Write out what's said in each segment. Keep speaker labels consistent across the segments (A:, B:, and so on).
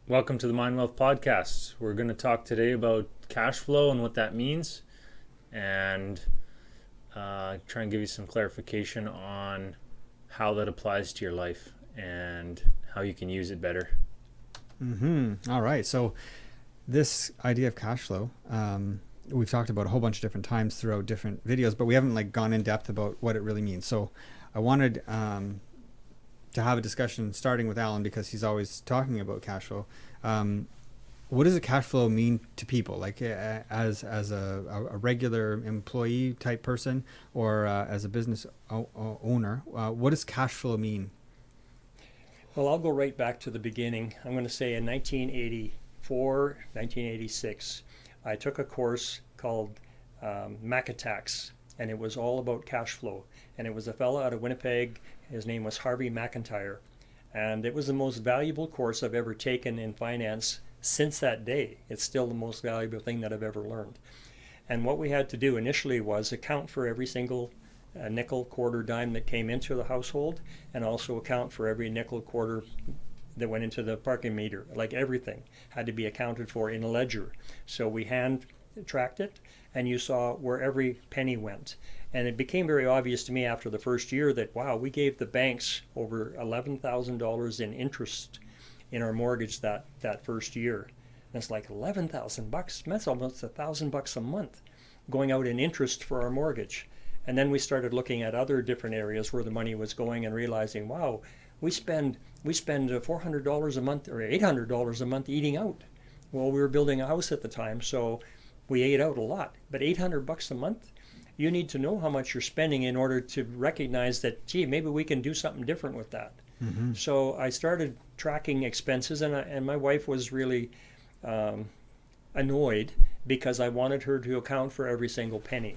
A: Welcome to the Mind Wealth Podcast. We're going to talk today about cash flow and what that means, and try and give you some clarification on how that applies to your life and how you can use it better.
B: All right. So this idea of cash flow, we've talked about a whole bunch of different times throughout different videos, but we haven't gone in depth about what it really means. So I wanted to have a discussion starting with Alan because he's always talking about cash flow. What does a cash flow mean to people, as a regular employee type person or as a business owner? What does cash flow mean?
C: Well, I'll go right back to the beginning. I'm going to say in 1984, 1986, I took a course called Tax, and it was all about cash flow. And it was a fellow out of Winnipeg. His name was Harvey McIntyre. And it was the most valuable course I've ever taken in finance since that day. It's still the most valuable thing that I've ever learned. And what we had to do initially was account for every single nickel, quarter, dime that came into the household, and also account for every nickel, quarter that went into the parking meter. Like everything had to be accounted for in a ledger. So we hand tracked it, and you saw where every penny went. And it became very obvious to me after the first year that, wow, we gave the banks over $11,000 in interest in our mortgage that first year. And it's like $11,000. That's almost $1,000 a month going out in interest for our mortgage. And then we started looking at other different areas where the money was going and realizing, wow, we spend $400 a month or $800 a month eating out. Well, we were building a house at the time, so we ate out a lot. But $800 a month, you need to know how much you're spending in order to recognize that, gee, maybe we can do something different with that. Mm-hmm. So I started tracking expenses, and my wife was really annoyed because I wanted her to account for every single penny.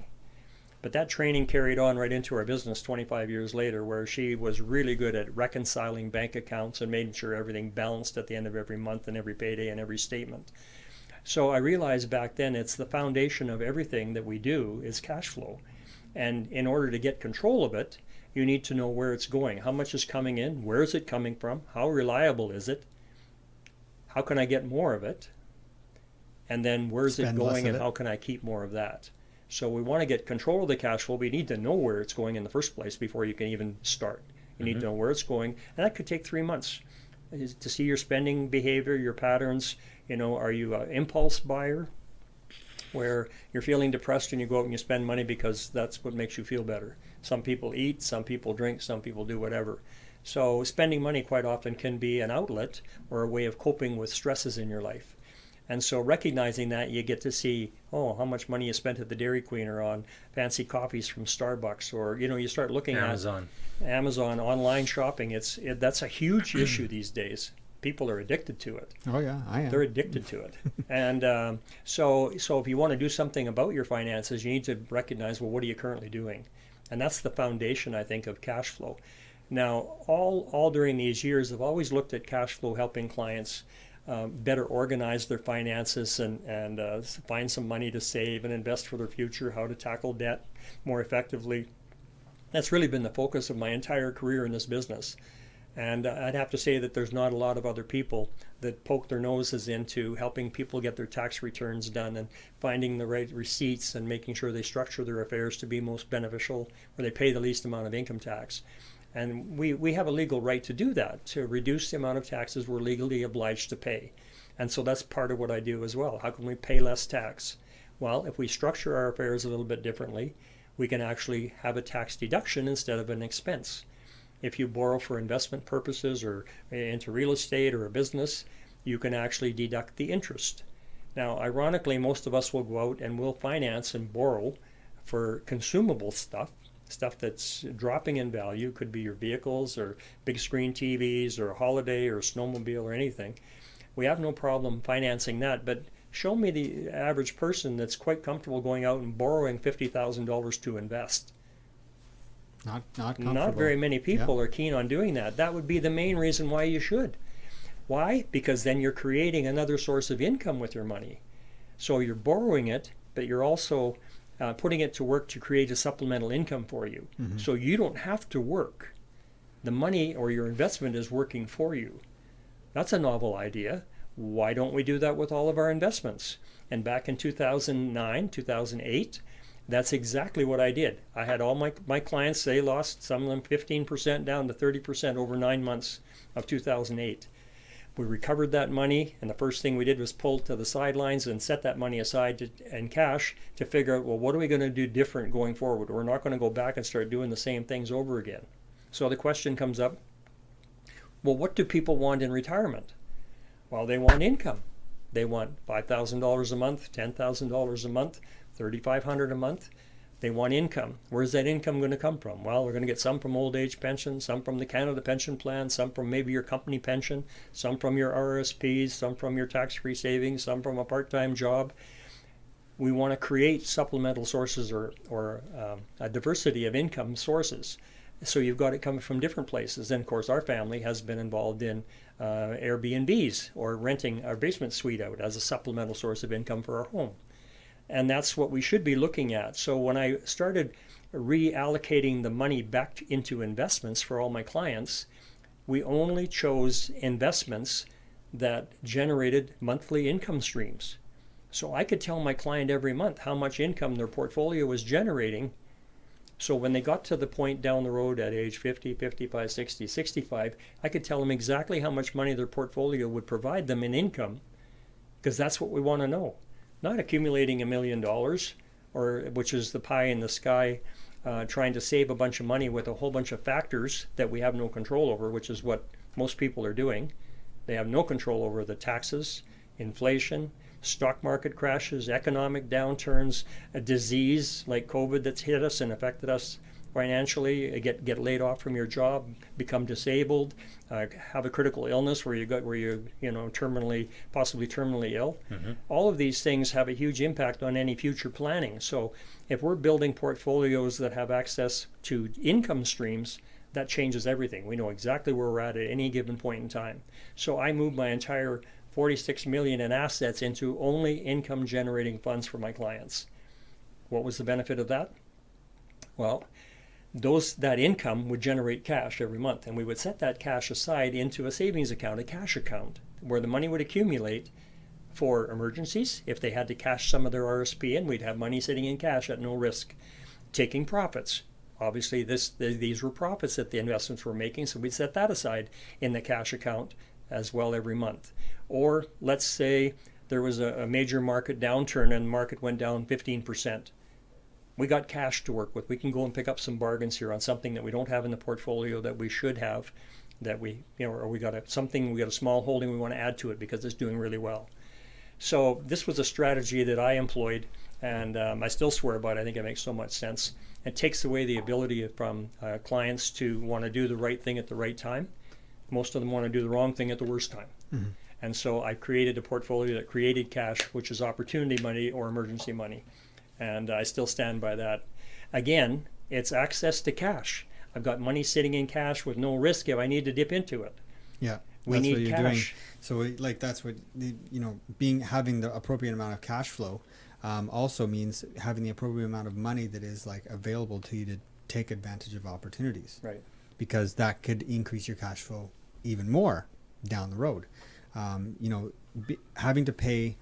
C: But that training carried on right into our business 25 years later, where she was really good at reconciling bank accounts and making sure everything balanced at the end of every month and every payday and every statement. So I realized back then it's the foundation of everything that we do is cash flow. And in order to get control of it, you need to know where it's going. How much is coming in? Where is it coming from? How reliable is it? How can I get more of it? And then where's it going, and how can I keep more of that? So we want to get control of the cash flow. We need to know where it's going in the first place before you can even start. You need to know where it's going. And that could take 3 months to see your spending behavior, your patterns. Are you an impulse buyer where you're feeling depressed and you go out and you spend money because that's what makes you feel better? Some people eat, some people drink, some people do whatever. So spending money quite often can be an outlet or a way of coping with stresses in your life. And so recognizing that, you get to see, how much money you spent at the Dairy Queen or on fancy coffees from Starbucks, or, you start looking at Amazon online shopping. That's a huge issue these days. People are addicted to it.
B: Oh yeah, I am.
C: They're addicted to it. And so if you want to do something about your finances, you need to recognize, well, what are you currently doing? And that's the foundation, I think, of cash flow. Now, all during these years, I've always looked at cash flow helping clients better organize their finances and find some money to save and invest for their future, how to tackle debt more effectively. That's really been the focus of my entire career in this business. And I'd have to say that there's not a lot of other people that poke their noses into helping people get their tax returns done and finding the right receipts and making sure they structure their affairs to be most beneficial, where they pay the least amount of income tax. And we have a legal right to do that, to reduce the amount of taxes we're legally obliged to pay. And so that's part of what I do as well. How can we pay less tax? Well, if we structure our affairs a little bit differently, we can actually have a tax deduction instead of an expense. If you borrow for investment purposes or into real estate or a business, you can actually deduct the interest. Now, ironically, most of us will go out and we'll finance and borrow for consumable stuff that's dropping in value. Could be your vehicles or big screen TVs or a holiday or a snowmobile or anything. We have no problem financing that, but show me the average person that's quite comfortable going out and borrowing $50,000 to invest. Not very many people are keen on doing that. That would be the main reason why you should. Why? Because then you're creating another source of income with your money. So you're borrowing it, but you're also putting it to work to create a supplemental income for you. Mm-hmm. So you don't have to work. The money or your investment is working for you. That's a novel idea. Why don't we do that with all of our investments? And back in 2009, 2008, that's exactly what I did. I had all my clients, they lost, some of them 15% down to 30% over 9 months of 2008. We recovered that money, and the first thing we did was pull to the sidelines and set that money aside in cash to figure out, well, what are we going to do different going forward? We're not going to go back and start doing the same things over again. So the question comes up, well, what do people want in retirement? Well, they want income. They want $5,000 a month, $10,000 a month, $3,500 a month. They want income. Where's that income going to come from? Well, we're going to get some from old age pension, some from the Canada Pension Plan, some from maybe your company pension, some from your RSPs, some from your tax-free savings, some from a part-time job. We want to create supplemental sources or a diversity of income sources. So you've got it coming from different places. And of course, our family has been involved in Airbnbs or renting our basement suite out as a supplemental source of income for our home. And that's what we should be looking at. So when I started reallocating the money back into investments for all my clients, we only chose investments that generated monthly income streams. So I could tell my client every month how much income their portfolio was generating. So when they got to the point down the road at age 50, 55, 60, 65, I could tell them exactly how much money their portfolio would provide them in income, because that's what we want to know. Not accumulating $1 million, or which is the pie in the sky, trying to save a bunch of money with a whole bunch of factors that we have no control over, which is what most people are doing. They have no control over the taxes, inflation, stock market crashes, economic downturns, a disease like COVID that's hit us and affected us financially, get laid off from your job, become disabled, have a critical illness where you're possibly terminally ill. Mm-hmm. All of these things have a huge impact on any future planning. So if we're building portfolios that have access to income streams, that changes everything. We know exactly where we're at any given point in time. So I moved my entire $46 million in assets into only income generating funds for my clients. What was the benefit of that? Well, that income would generate cash every month, and we would set that cash aside into a savings account, a cash account, where the money would accumulate for emergencies. If they had to cash some of their RSP in, we'd have money sitting in cash at no risk. Taking profits. Obviously, these were profits that the investments were making, so we'd set that aside in the cash account as well every month. Or let's say there was a major market downturn and the market went down 15%. We got cash to work with. We can go and pick up some bargains here on something that we don't have in the portfolio that we should have, or we got a small holding we want to add to it because it's doing really well. So this was a strategy that I employed, and I still swear by it. I think it makes so much sense. It takes away the ability from clients to want to do the right thing at the right time. Most of them want to do the wrong thing at the worst time. Mm-hmm. And so I created a portfolio that created cash, which is opportunity money or emergency money. And I still stand by that. Again, it's access to cash. I've got money sitting in cash with no risk if I need to dip into it.
B: Yeah,
C: we need what you're cash.
B: Doing. So that's what having the appropriate amount of cash flow also means having the appropriate amount of money that is available to you to take advantage of opportunities.
C: Right.
B: Because that could increase your cash flow even more down the road. Having to pay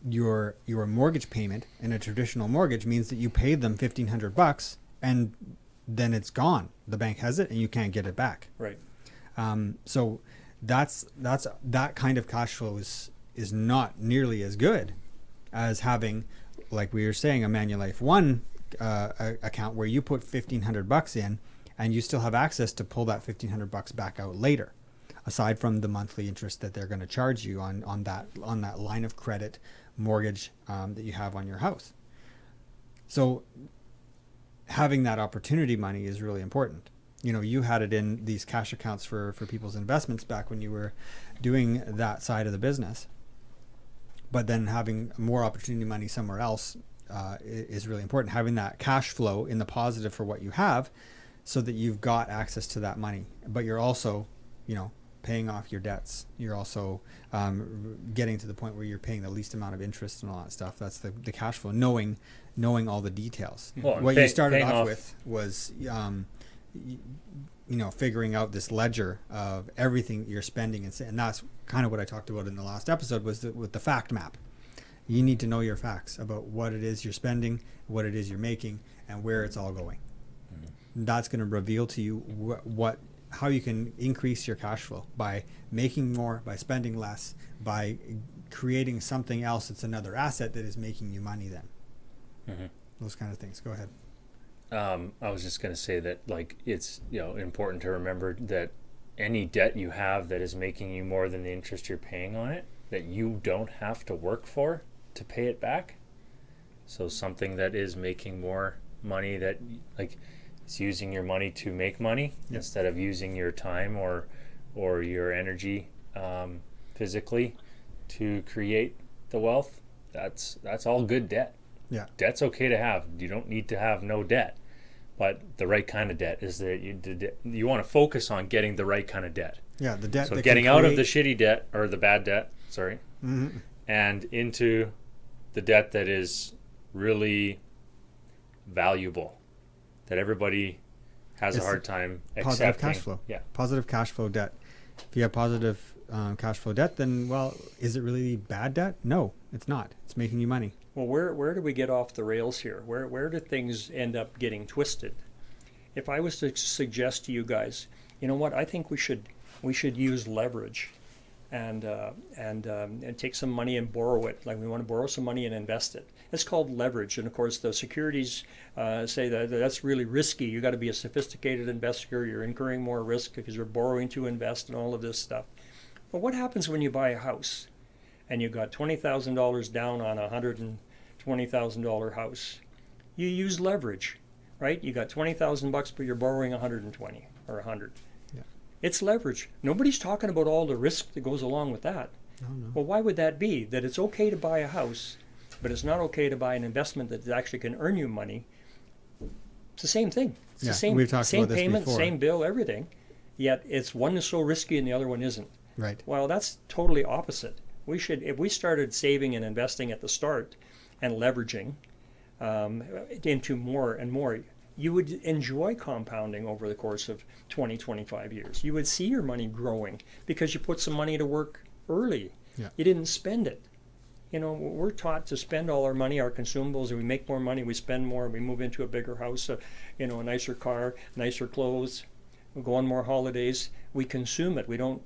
B: your mortgage payment in a traditional mortgage means that you paid them $1,500 and then it's gone. The bank has it and you can't get it back.
C: Right.
B: So that kind of cash flow is not nearly as good as having, like we were saying, a Manulife One account where you put $1,500 in and you still have access to pull that $1,500 back out later, aside from the monthly interest that they're going to charge you on that line of credit mortgage that you have on your house. So having that opportunity money is really important. You had it in these cash accounts for people's investments back when you were doing that side of the business. But then having more opportunity money somewhere else is really important. Having that cash flow in the positive for what you have so that you've got access to that money. But you're also, paying off your debts. You're also getting to the point where you're paying the least amount of interest and all that stuff. That's the cash flow, knowing all the details.
A: Well,
B: what you started off with was figuring out this ledger of everything you're spending, and that's kind of what I talked about in the last episode with the fact map. You need to know your facts about what it is you're spending, what it is you're making, and where it's all going. Mm-hmm. That's going to reveal to you how you can increase your cash flow by making more, by spending less, by creating something else that's another asset that is making you money then. Mm-hmm. Those kind of things. Go ahead.
A: I was just going to say that, like, it's important to remember that any debt you have that is making you more than the interest you're paying on it, that you don't have to work for to pay it back. So something that is making more money, that like it's using your money to make money, yep, instead of using your time or your energy physically to create the wealth, that's all good debt.
B: Yeah,
A: debt's okay to have. You don't need to have no debt, but the right kind of debt is that you want to focus on getting the right kind of debt.
B: Yeah, the debt.
A: So getting out of the shitty debt, or the bad debt, sorry,
B: mm-hmm,
A: and into the debt that is really valuable, that everybody has a hard time accepting.
B: Positive cash flow.
A: Yeah,
B: positive cash flow debt. If you have positive cash flow debt, then, well, is it really bad debt? No, it's not. It's making you money.
C: Well, where do we get off the rails here? Where do things end up getting twisted? If I was to suggest to you guys, you know what, I think we should use leverage, and take some money and borrow it. Like, we want to borrow some money and invest it. It's called leverage, and of course the securities say that that's really risky. You got to be a sophisticated investor. You're incurring more risk because you're borrowing to invest and all of this stuff. But what happens when you buy a house and you got $20,000 down on a $120,000 house? You use leverage, right? You got $20,000 but you're borrowing 120 or 100.
B: Yeah.
C: It's leverage. Nobody's talking about all the risk that goes along with that.
B: No.
C: Well, why would that be? That it's okay to buy a house, but it's not okay to buy an investment that actually can earn you money. It's the same thing. It's the same,
B: we've talked
C: same
B: about this
C: payment,
B: before.
C: same bill, everything. Yet it's one is so risky and the other one isn't.
B: Right.
C: Well, that's totally opposite. We should, if we started saving and investing at the start and leveraging into more and more, you would enjoy compounding over the course of 20, 25 years. You would see your money growing because you put some money to work early.
B: Yeah.
C: You didn't spend it. We're taught to spend all our money, our consumables, and we make more money, we spend more, we move into a bigger house, a nicer car, nicer clothes, we go on more holidays, we consume it. We don't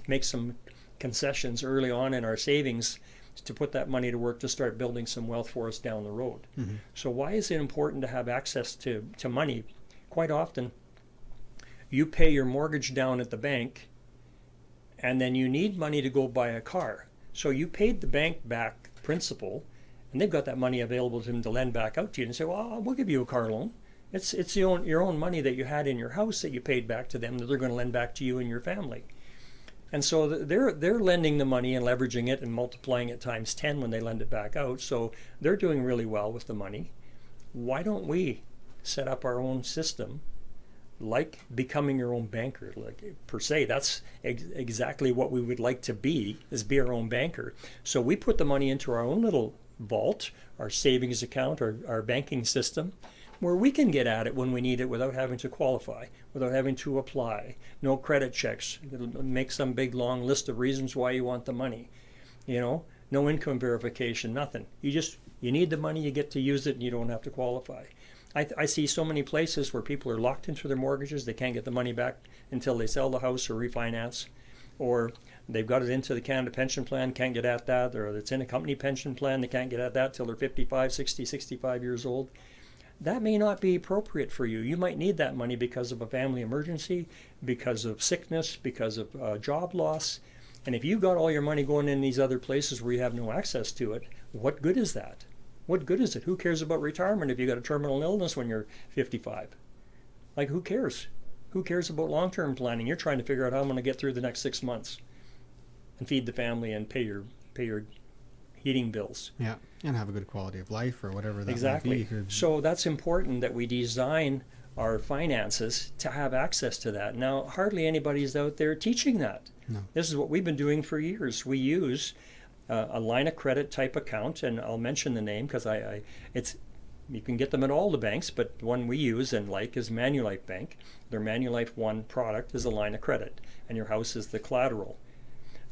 C: make some concessions early on in our savings to put that money to work to start building some wealth for us down the road. Mm-hmm. So why is it important to have access to money? Quite often, you pay your mortgage down at the bank, and then you need money to go buy a car. So you paid the bank back principal, and they've got that money available to them to lend back out to you, and say, well, we'll give you a car loan. It's your own money that you had in your house that you paid back to them that they're going to lend back to you and your family. And so they're lending the money and leveraging it and multiplying it times 10 when they lend it back out. So they're doing really well with the money. Why don't we set up our own system, like becoming your own banker? Like, per se, that's exactly what we would like to be, is be our own banker. So we put the money into our own little vault, our savings account, our banking system, where we can get at it when we need it without having to qualify, without having to apply. No credit checks. It'll make some big long list of reasons why you want the money. No income verification, nothing. You need the money, you get to use it, and you don't have to qualify. I see so many places where people are locked into their mortgages. They can't get the money back until they sell the house or refinance, or they've got it into the Canada pension plan, can't get at that, or it's in a company pension plan, they can't get at that till they're 55, 60, 65 years old. That may not be appropriate for you. You might need that money because of a family emergency, because of sickness, because of job loss. And if you got all your money going in these other places where you have no access to it, what good is that? What good is it? Who cares about retirement if you got a terminal illness when you're 55? Like, who cares? Who cares about long-term planning? You're trying to figure out how I'm going to get through the next 6 months and feed the family and pay your heating bills.
B: Yeah, and have a good quality of life or whatever that
C: exactly.
B: might be.
C: So that's important that we design our finances to have access to that. Now, hardly anybody's out there teaching that.
B: No.
C: This is what we've been doing for years. We use a line of credit type account, and I'll mention the name because it's You can get them at all the banks, but the one we use and like is Manulife Bank. Their Manulife One product is a line of credit, and your house is the collateral.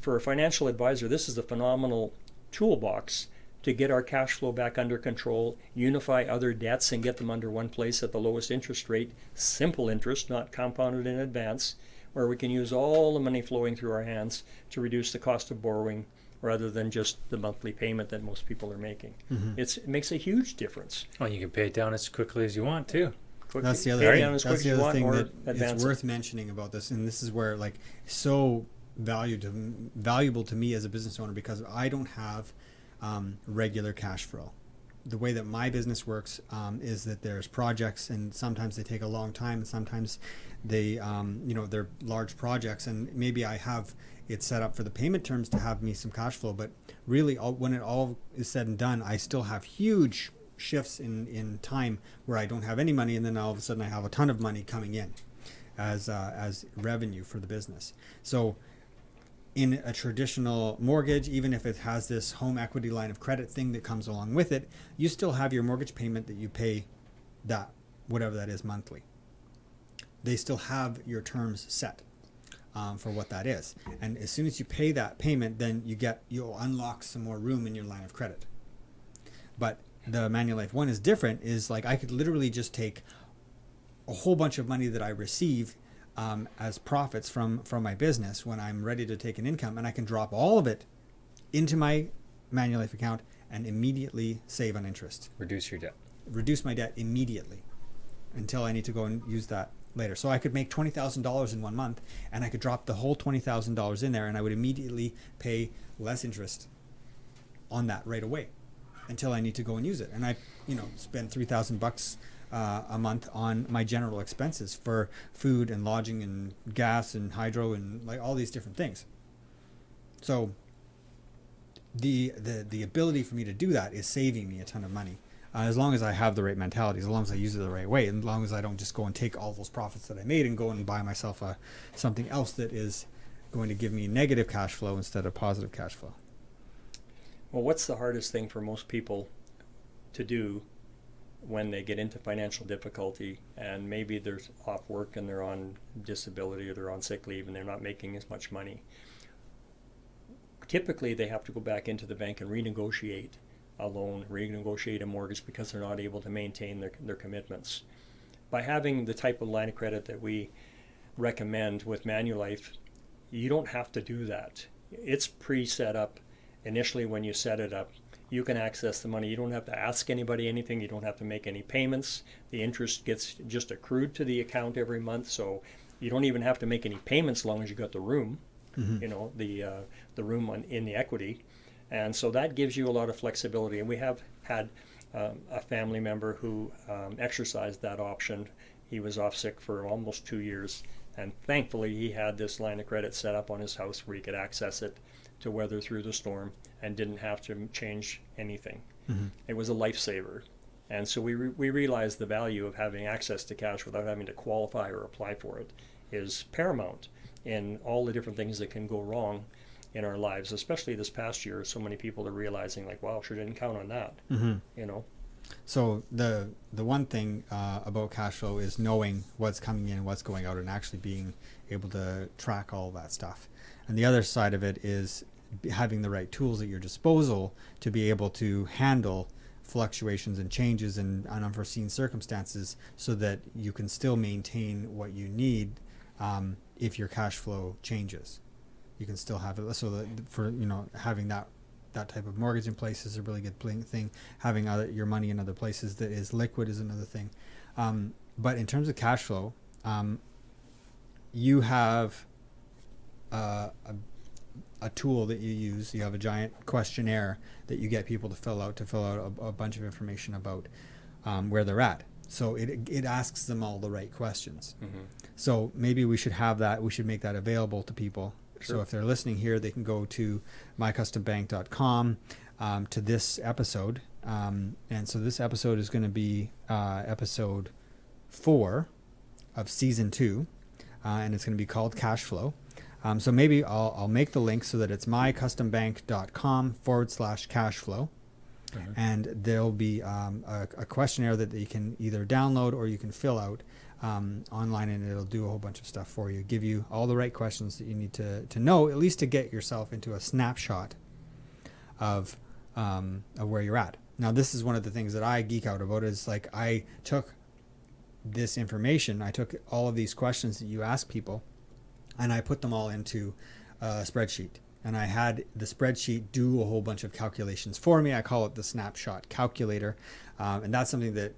C: For a financial advisor, this is a phenomenal toolbox to get our cash flow back under control, unify other debts and get them under one place at the lowest interest rate, simple interest, not compounded in advance, where we can use all the money flowing through our hands to reduce the cost of borrowing rather than just the monthly payment that most people are making. It makes a huge difference.
A: Well, you can pay it down as quickly as you want too.
B: That's the other
C: Pay
B: thing.
C: down as quick
B: That's
C: as
B: the
C: you
B: other
C: want
B: thing
C: or
B: that
C: advance
B: is
C: it.
B: worth mentioning about this, and this is where like so valuable to me as a business owner, because I don't have regular cash flow. The way that my business works is that there's projects, and sometimes they take a long time, and sometimes they they're large projects, and maybe I have it set up for the payment terms to have me some cash flow, but really when it all is said and done, I still have huge shifts in time where I don't have any money, and then all of a sudden I have a ton of money coming in as revenue for the business. So in a traditional mortgage, even if it has this home equity line of credit thing that comes along with it, you still have your mortgage payment that you pay, that whatever that is monthly. They still have your terms set for what that is, and as soon as you pay that payment, then you'll unlock some more room in your line of credit. But the Manulife One is different. Is like I could literally just take a whole bunch of money that I receive as profits from my business when I'm ready to take an income, and I can drop all of it into my Manulife account and immediately save on interest. Reduce my debt immediately until I need to go and use that later. So I could make $20,000 in 1 month, and I could drop the whole $20,000 in there, and I would immediately pay less interest on that right away until I need to go and use it. And I, spend $3,000 a month on my general expenses for food and lodging and gas and hydro and like all these different things. So the ability for me to do that is saving me a ton of money, as long as I have the right mentality, as long as I use it the right way, and as long as I don't just go and take all those profits that I made and go and buy myself something else that is going to give me negative cash flow instead of positive cash flow.
C: Well, what's the hardest thing for most people to do when they get into financial difficulty, and maybe they're off work and they're on disability or they're on sick leave and they're not making as much money? Typically, they have to go back into the bank and renegotiate a loan, renegotiate a mortgage, because they're not able to maintain their commitments. By having the type of line of credit that we recommend with Manulife, you don't have to do that. It's pre-set up. Initially, when you set it up, you can access the money. You don't have to ask anybody anything. You don't have to make any payments. The interest gets just accrued to the account every month, so you don't even have to make any payments as long as you got the room, the room in the equity. And so that gives you a lot of flexibility. And we have had a family member who exercised that option. He was off sick for almost 2 years, and thankfully he had this line of credit set up on his house where he could access it to weather through the storm and didn't have to change anything. It was a lifesaver. And so we realized the value of having access to cash without having to qualify or apply for it is paramount in all the different things that can go wrong in our lives, especially this past year. So many people are realizing, like, wow, sure didn't count on that.
B: So the one thing about cash flow is knowing what's coming in, what's going out, and actually being able to track all that stuff. And the other side of it is having the right tools at your disposal to be able to handle fluctuations and changes and unforeseen circumstances, so that you can still maintain what you need if your cash flow changes. You can still have it. So that for having that type of mortgage in place is a really good thing. Having your money in other places that is liquid is another thing. But in terms of cash flow, you have a tool that you use. You have a giant questionnaire that you get people to fill out a bunch of information about where they're at. So it asks them all the right questions. So maybe we should have that. We should make that available to people. Sure. So if they're listening here, they can go to mycustombank.com to this episode. And so this episode is going to be episode 4 of season 2, and it's going to be called Cashflow. So maybe I'll make the link so that it's mycustombank.com/cashflow. And there'll be a questionnaire that you can either download or you can fill out online, and it'll do a whole bunch of stuff for you, give you all the right questions that you need to know, at least to get yourself into a snapshot of where you're at. Now, this is one of the things that I geek out about, is like, I took this information, I took all of these questions that you ask people, and I put them all into a spreadsheet. And I had the spreadsheet do a whole bunch of calculations for me. I call it the snapshot calculator. And that's something that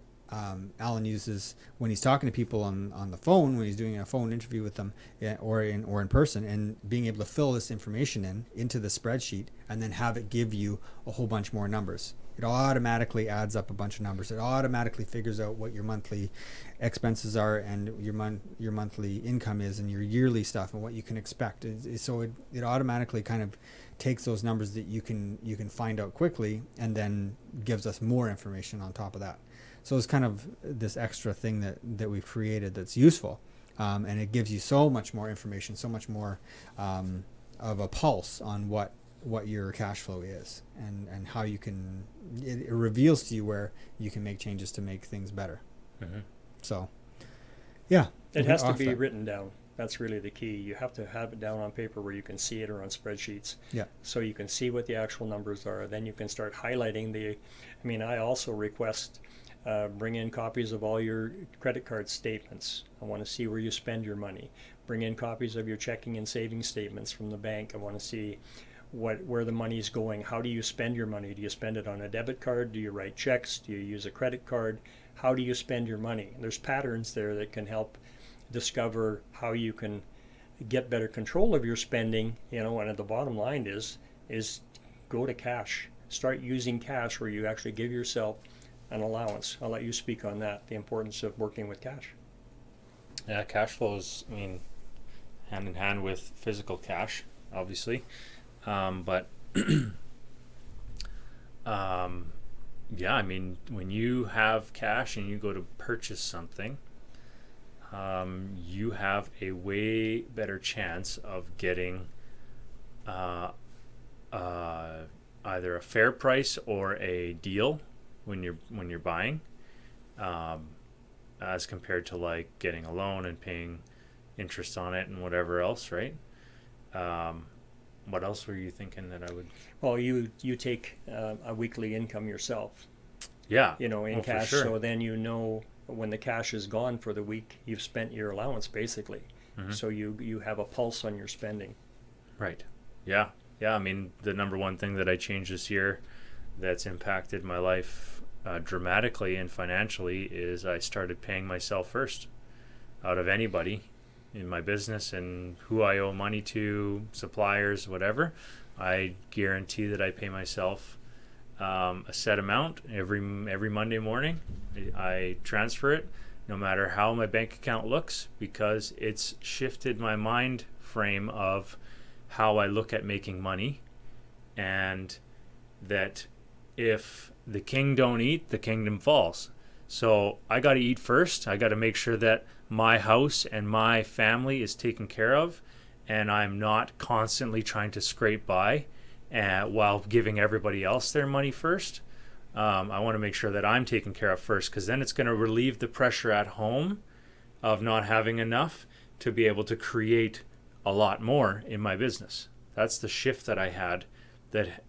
B: Alan uses when he's talking to people on the phone, when he's doing a phone interview with them, or in person, and being able to fill this information into the spreadsheet and then have it give you a whole bunch more numbers. It automatically adds up a bunch of numbers. It automatically figures out what your monthly expenses are and your monthly income is, and your yearly stuff, and what you can expect. So it automatically kind of takes those numbers that you can find out quickly, and then gives us more information on top of that. So it's kind of this extra thing that we've created that's useful, and it gives you so much more information, so much more of a pulse on what your cash flow is, and how you can, it reveals to you where you can make changes to make things better. So yeah,
C: it has to be written down. That's really the key. You have to have it down on paper where you can see it, or on spreadsheets.
B: Yeah.
C: So you can see what the actual numbers are. Then you can start highlighting I also request bring in copies of all your credit card statements. I want to see where you spend your money. Bring in copies of your checking and savings statements from the bank. I want to see where the money is going. How do you spend your money? Do you spend it on a debit card? Do you write checks? Do you use a credit card? How do you spend your money? There's patterns there that can help discover how you can get better control of your spending. And the bottom line is go to cash. Start using cash, where you actually give yourself an allowance. I'll let you speak on that, the importance of working with cash.
A: Yeah, cash flow is, hand in hand with physical cash, obviously. But when you have cash and you go to purchase something, you have a way better chance of getting either a fair price or a deal when you're buying, as compared to like getting a loan and paying interest on it and whatever else, right? What else were you thinking that I would?
C: Well, you take a weekly income yourself.
A: Yeah.
C: In cash.
A: For sure.
C: So then when the cash is gone for the week, you've spent your allowance basically. So you have a pulse on your spending.
A: Right. Yeah. Yeah. The number one thing that I changed this year that's impacted my life dramatically and financially is I started paying myself first out of anybody in my business, and who I owe money to, suppliers, whatever. I guarantee that I pay myself a set amount every Monday morning. I transfer it, no matter how my bank account looks, because it's shifted my mind frame of how I look at making money, and that if the king don't eat, the kingdom falls. So I got to eat first. I got to make sure that my house and my family is taken care of, and I'm not constantly trying to scrape by while giving everybody else their money first. I want to make sure that I'm taken care of first, because then it's going to relieve the pressure at home of not having enough to be able to create a lot more in my business. That's the shift that I had that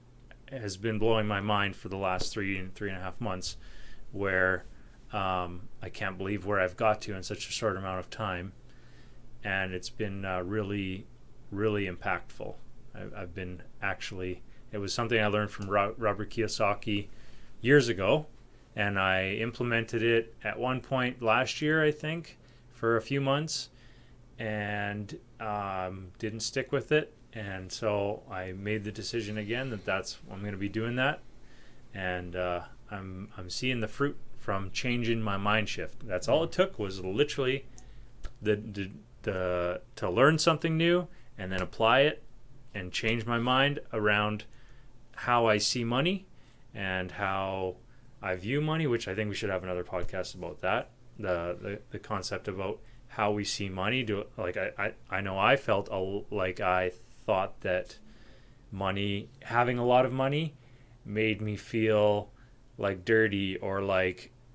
A: has been blowing my mind for the last 3.5 months, where I can't believe where I've got to in such a short amount of time, and it's been really, really impactful. I've been it was something I learned from Robert Kiyosaki years ago, and I implemented it at one point last year, I think, for a few months, and didn't stick with it. And so I made the decision again that I'm going to be doing that, and I'm seeing the fruit from changing my mind shift. That's all it took, was literally to learn something new and then apply it and change my mind around how I see money and how I view money, which I think we should have another podcast about that. The concept about how we see money. I know I felt like I thought that having a lot of money made me feel like dirty, or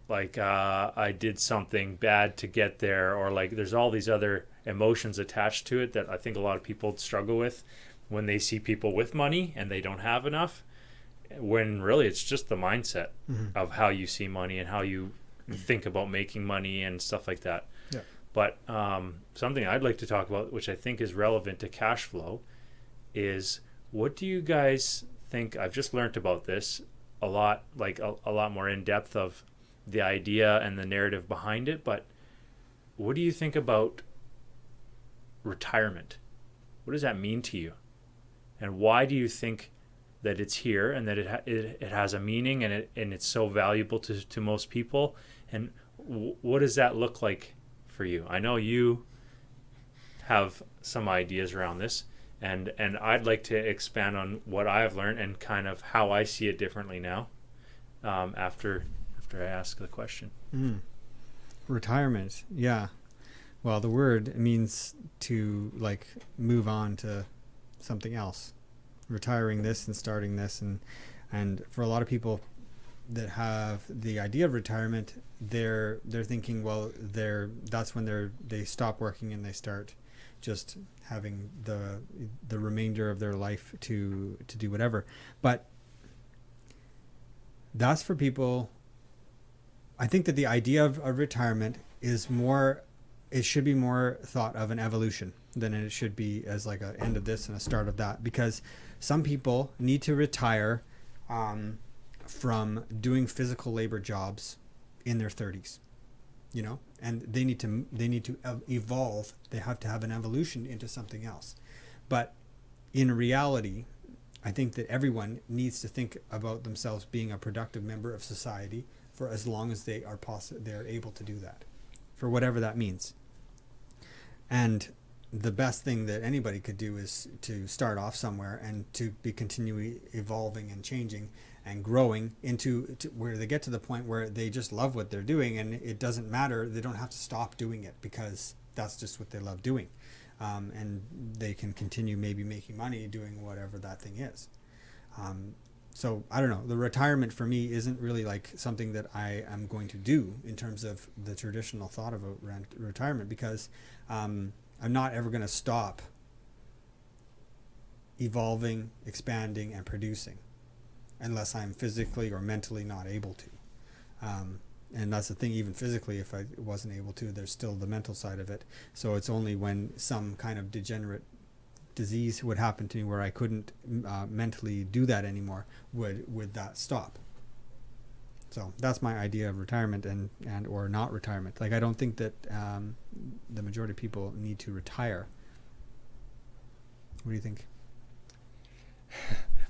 A: I did something bad to get there, or like there's all these other emotions attached to it that I think a lot of people struggle with when they see people with money and they don't have enough, when really it's just the mindset of how you see money and how you think about making money and stuff like that.
B: Yeah.
A: But something I'd like to talk about, which I think is relevant to cash flow, is what do you guys think? I've just learned about this a lot, like a lot more in depth of the idea and the narrative behind it. But what do you think about retirement? What does that mean to you? And why do you think that it's here and that it has a meaning, and it's so valuable to most people? And what does that look like for you? I know you have some ideas around this, and I'd like to expand on what I've learned and kind of how I see it differently now, after I ask the question.
B: Retirement, yeah. Well, the word means to like move on to something else, retiring this and starting this, and for a lot of people that have the idea of retirement, they're thinking, well, that's when they stop working and they start just having the remainder of their life to do whatever. But that's for people. I think that the idea of retirement is more, it should be more thought of an evolution than it should be as like an end of this and a start of that, because some people need to retire from doing physical labor jobs in their 30s, and they need to evolve. They have to have an evolution into something else. But in reality, I think that everyone needs to think about themselves being a productive member of society for as long as they're able to do that, for whatever that means. And the best thing that anybody could do is to start off somewhere and to be continually evolving and changing and growing into where they get to the point where they just love what they're doing, and it doesn't matter. They don't have to stop doing it because that's just what they love doing. And they can continue maybe making money doing whatever that thing is. So I don't know. The retirement for me isn't really like something that I am going to do in terms of the traditional thought of retirement, because I'm not ever going to stop evolving, expanding, and producing unless I'm physically or mentally not able to. And that's the thing, even physically, if I wasn't able to, there's still the mental side of it. So it's only when some kind of degenerate disease would happen to me where I couldn't mentally do that anymore would that stop. So that's my idea of retirement and or not retirement. Like, I don't think that the majority of people need to retire. What do you think?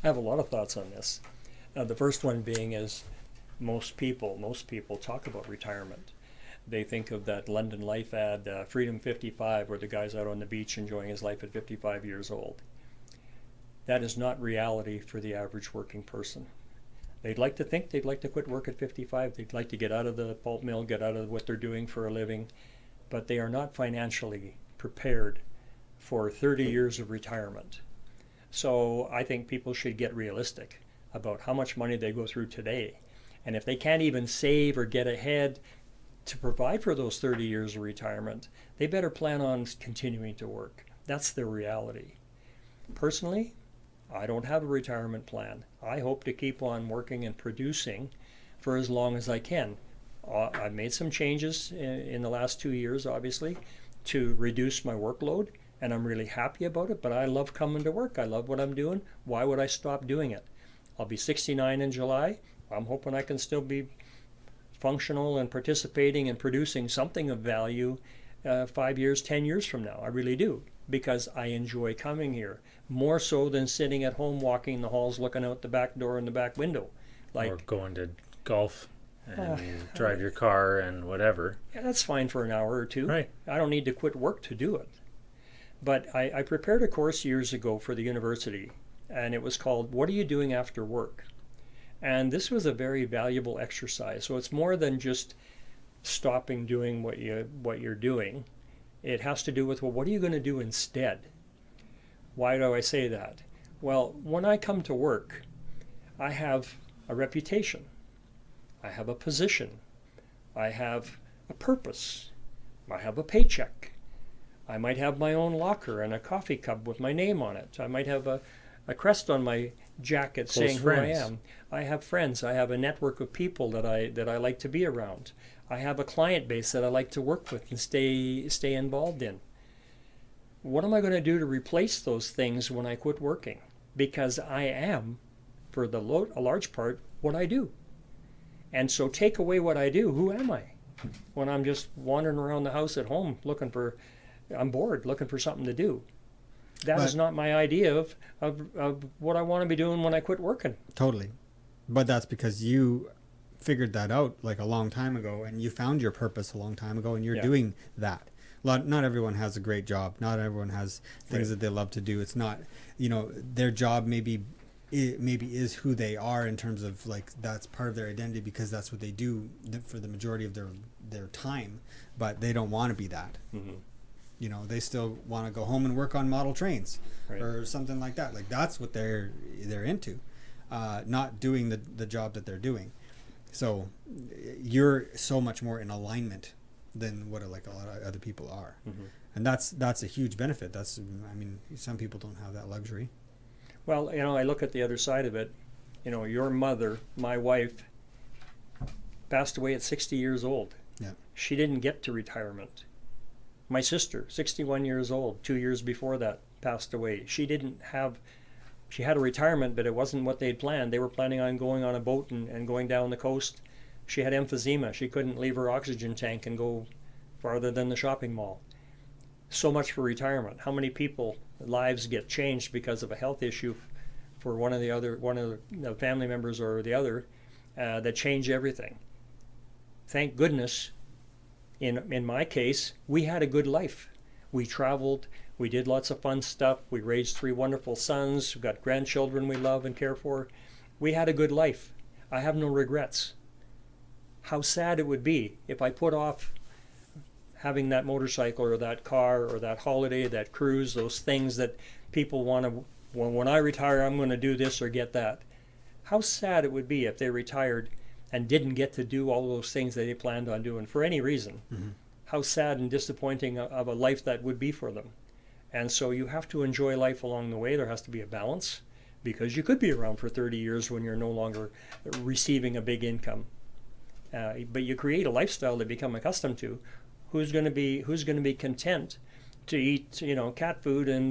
C: I have a lot of thoughts on this. The first one being is most people talk about retirement. They think of that London Life ad, Freedom 55, where the guy's out on the beach enjoying his life at 55 years old. That is not reality for the average working person. They'd like to think they'd like to quit work at 55. They'd like to get out of the pulp mill, get out of what they're doing for a living, but they are not financially prepared for 30 years of retirement. So I think people should get realistic about how much money they go through today. And if they can't even save or get ahead to provide for those 30 years of retirement, they better plan on continuing to work. That's their reality. Personally, I don't have a retirement plan. I hope to keep on working and producing for as long as I can. I've made some changes in the last 2 years, obviously, to reduce my workload, and I'm really happy about it, but I love coming to work. I love what I'm doing. Why would I stop doing it? I'll be 69 in July. I'm hoping I can still be functional and participating and producing something of value 5 years, 10 years from now. I really do, because I enjoy coming here more so than sitting at home walking the halls looking out the back door and the back window.
A: Or going to golf and drive your car and whatever.
C: Yeah, that's fine for an hour or two.
A: Right.
C: I don't need to quit work to do it. But I prepared a course years ago for the university, and it was called What Are You Doing After Work? And this was a very valuable exercise. So it's more than just stopping doing what you're doing. It has to do with, well, what are you going to do instead? Why do I say that? Well, when I come to work, I have a reputation. I have a position. I have a purpose. I have a paycheck. I might have my own locker and a coffee cup with my name on it. I might have a crest on my jacket saying who I am. I have friends. I have a network of people that I like to be around. I have a client base that I like to work with and stay involved in. What am I going to do to replace those things when I quit working? Because I am, for a large part, what I do. And so take away what I do, who am I? When I'm just wandering around the house at home I'm bored, looking for something to do. That is not my idea of what I want to be doing when I quit working.
B: Totally. But that's because you figured that out like a long time ago, and you found your purpose a long time ago, and you're doing that. Not everyone has a great job. Not everyone has things that they love to do. It's not, their job maybe is who they are in terms of like that's part of their identity because that's what they do for the majority of their time, but they don't want to be that. Mm-hmm. They still want to go home and work on model trains or something like that. Like that's what they're into, not doing the job that they're doing. So you're so much more in alignment than what like a lot of other people are. Mm-hmm. And that's a huge benefit. Some people don't have that luxury.
C: Well, I look at the other side of it. Your mother, my wife, passed away at 60 years old.
B: Yeah.
C: She didn't get to retirement. My sister, 61 years old, 2 years before that, passed away. She had a retirement, but it wasn't what they'd planned. They were planning on going on a boat and going down the coast. She had emphysema. She couldn't leave her oxygen tank and go farther than the shopping mall. So much for retirement. How many people lives get changed because of a health issue for one of the family members or the other that change everything? Thank goodness, in my case, we had a good life. We traveled, we did lots of fun stuff, we raised 3 wonderful sons, we've got grandchildren we love and care for. We had a good life. I have no regrets. How sad it would be if I put off having that motorcycle or that car or that holiday, that cruise, those things that people want to, when I retire, I'm going to do this or get that. How sad it would be if they retired and didn't get to do all those things that they planned on doing for any reason. Mm-hmm. How sad and disappointing of a life that would be for them. And so you have to enjoy life along the way. There has to be a balance because you could be around for 30 years when you're no longer receiving a big income. But you create a lifestyle they become accustomed to. Who's going to be content to eat cat food and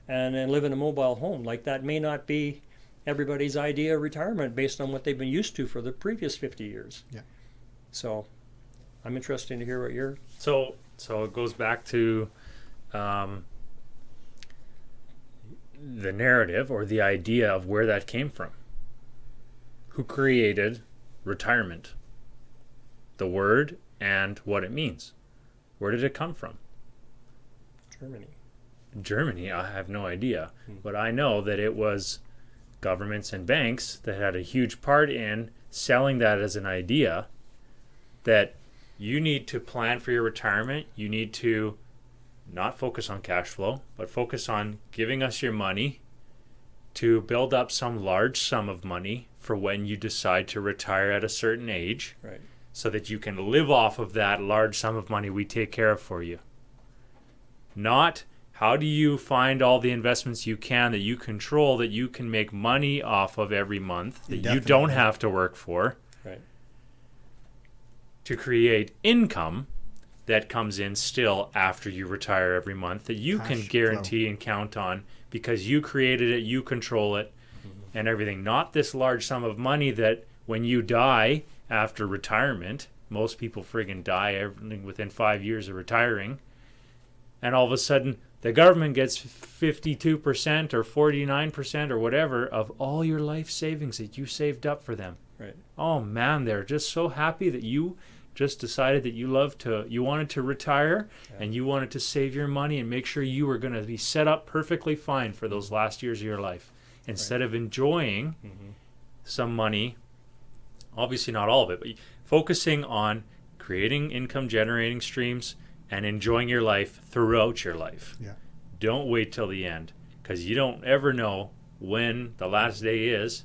C: live in a mobile home? Like that may not be everybody's idea of retirement based on what they've been used to for the previous 50 years.
B: Yeah.
C: So I'm interested to hear what you're...
A: So it goes back to the narrative or the idea of where that came from. Who created retirement? The word and what it means. Where did it come from? Germany, I have no idea. But I know that it was governments and banks that had a huge part in selling that as an idea that you need to plan for your retirement. You need to not focus on cash flow, but focus on giving us your money to build up some large sum of money for when you decide to retire at a certain age.
C: Right.
A: So that you can live off of that large sum of money we take care of for you. Not how do you find all the investments you can that you control that you can make money off of every month that you don't have to work for.
C: Right.
A: To create income that comes in still after you retire every month that you can guarantee and count on because you created it, you control it, and everything. Not this large sum of money that when you die after retirement, most people friggin' die within 5 years of retiring, and all of a sudden the government gets 52% or 49% or whatever of all your life savings that you saved up for them.
C: Right.
A: Oh man, they're just so happy that you just decided that you wanted to retire, and you wanted to save your money and make sure you were going to be set up perfectly fine for those last years of your life instead of enjoying some money. Obviously not all of it, but focusing on creating income generating streams and enjoying your life throughout your life.
B: Yeah.
A: Don't wait till the end, because you don't ever know when the last day is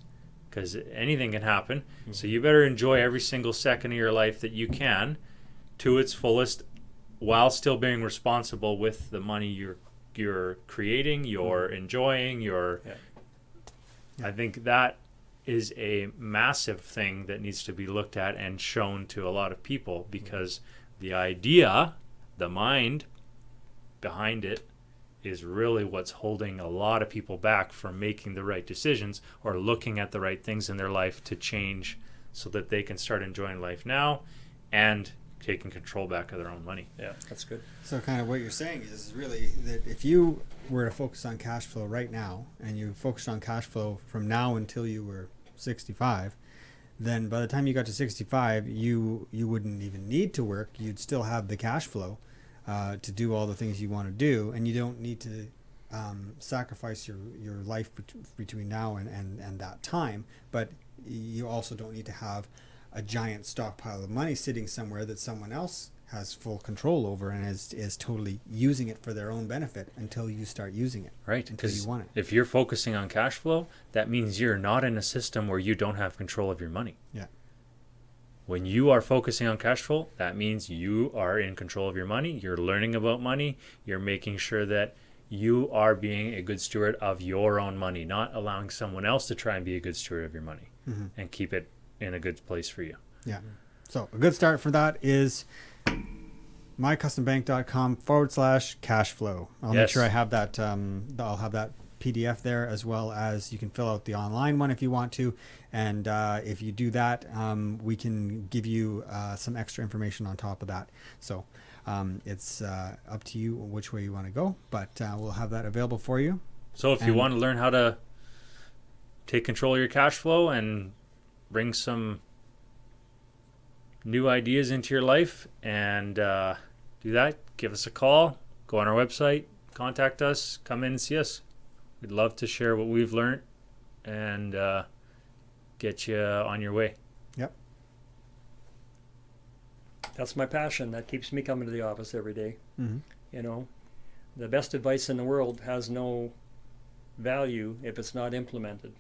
A: because anything can happen. So you better enjoy every single second of your life that you can to its fullest, while still being responsible with the money you're creating, you're enjoying, I think that is a massive thing that needs to be looked at and shown to a lot of people, because the idea, the mind behind it, is really what's holding a lot of people back from making the right decisions or looking at the right things in their life to change so that they can start enjoying life now and taking control back of their own money.
C: Yeah, that's good.
B: So kind of what you're saying is really that if you were to focus on cash flow right now, and you focused on cash flow from now until you were 65, then by the time you got to 65, you wouldn't even need to work. You'd still have the cash flow to do all the things you want to do, and you don't need to sacrifice your life between now and that time. But you also don't need to have a giant stockpile of money sitting somewhere that someone else has full control over and is totally using it for their own benefit until you start using it.
A: Right,
B: until you want it.
A: If you're focusing on cash flow, that means you're not in a system where you don't have control of your money.
B: Yeah.
A: When you are focusing on cash flow, that means you are in control of your money. You're learning about money. You're making sure that you are being a good steward of your own money, not allowing someone else to try and be a good steward of your money and keep it in a good place for you.
B: Yeah. So a good start for that is mycustombank.com/cashflow. I'll make sure I have that. I'll have that PDF there, as well as you can fill out the online one if you want to. And if you do that, we can give you some extra information on top of that. So it's up to you which way you want to go, but we'll have that available for you.
A: So if you want to learn how to take control of your cash flow and bring some new ideas into your life and do that, give us a call, go on our website, contact us, come in and see us. We'd love to share what we've learned and get you on your way.
B: Yep.
C: That's my passion. That keeps me coming to the office every day.
B: Mm-hmm.
C: You know, the best advice in the world has no value if it's not implemented.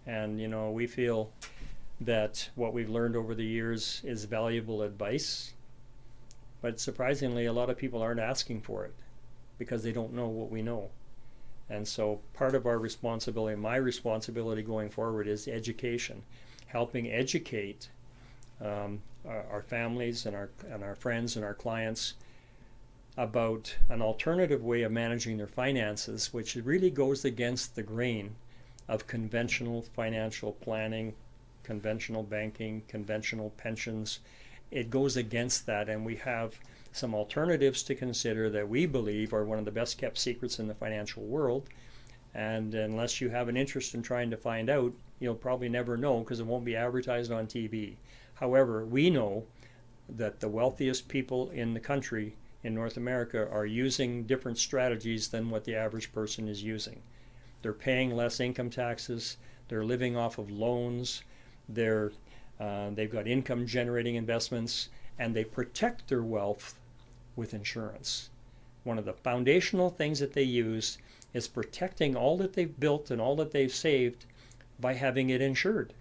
C: And, you know, we feel that what we've learned over the years is valuable advice. But surprisingly, a lot of people aren't asking for it because they don't know what we know. And so part of our responsibility, my responsibility going forward, is education, helping educate our families and our friends and our clients about an alternative way of managing their finances, which really goes against the grain of conventional financial planning, conventional banking, conventional pensions. It goes against that, and we have some alternatives to consider that we believe are one of the best kept secrets in the financial world. And unless you have an interest in trying to find out, you'll probably never know because it won't be advertised on TV. However, we know that the wealthiest people in the country in North America are using different strategies than what the average person is using. They're paying less income taxes, they're living off of loans, they've got income generating investments, and they protect their wealth with insurance. One of the foundational things that they use is protecting all that they've built and all that they've saved by having it insured.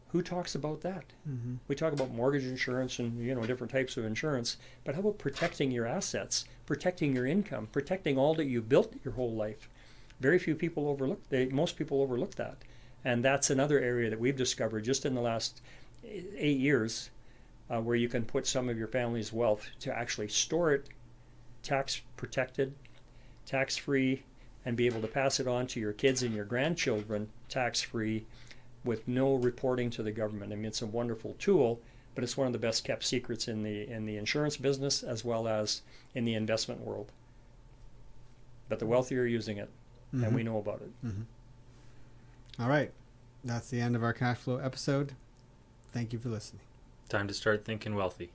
C: Who talks about that?
B: Mm-hmm.
C: We talk about mortgage insurance and different types of insurance, but how about protecting your assets, protecting your income, protecting all that you built your whole life? Very few people most people overlook that. And that's another area that we've discovered just in the last 8 years, where you can put some of your family's wealth to actually store it tax protected, tax free, and be able to pass it on to your kids and your grandchildren tax free with no reporting to the government. I mean, it's a wonderful tool, but it's one of the best kept secrets in the insurance business as well as in the investment world. But the wealthy are using it, and we know about it.
B: Mm-hmm. All right. That's the end of our cash flow episode. Thank you for listening.
A: Time to start thinking wealthy.